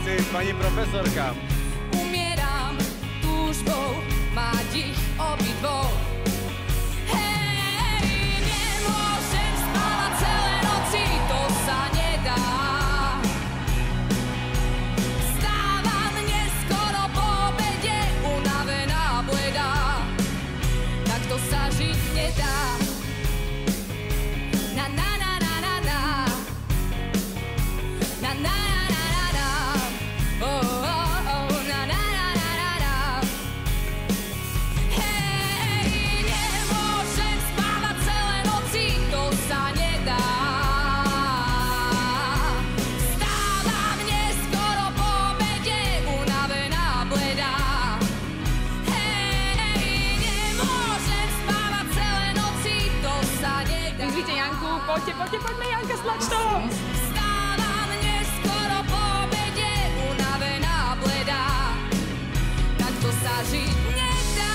si pani profesorka. Umieram túžbou mať ich obidvou. Hej, nemôžem spávať celé noci, to sa nedá. Vstávam neskoro po obede, unavená, bledá. Takto sa žiť nedá. Na na na na na na. Na na na na na na. Oh, oh, oh, na na na na na na. Hej, nemôžem spávať celé noci, to sa nedá. Vstávam neskoro po obede, unavená, bledá. Hej, nemôžem spávať celé noci, to sa nedá. Vyzvite Janku, poďme Janka, stlač to! Vstávam neskoro po obede, unavená, bledá. Takto sa žiť nedá.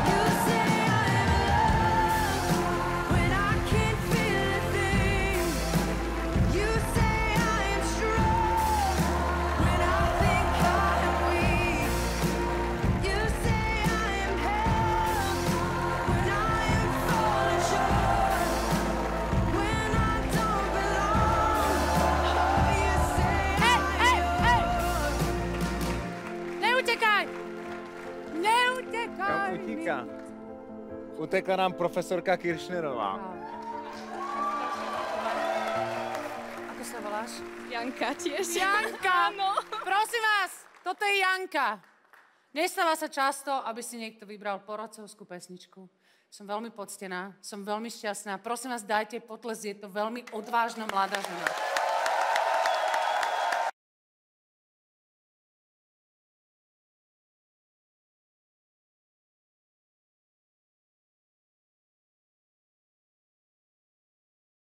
You say I am alone when I can't feel a thing. You say I am strong when I think I am weak. You say I am held when I am falling short, when I don't belong. Oh, you say I am yours. Neutekaj! Neutekaj! Utíka. Utekla nám profesorka Kiršnerová. Ako sa voláš? Janka tiež. Janka! Áno. Prosím vás, toto je Janka. Nestáva sa často, aby si niekto vybral porodcovskú pesničku. Som veľmi poctená, som veľmi šťastná. Prosím vás, dajte potles, je to veľmi odvážna mladá žena.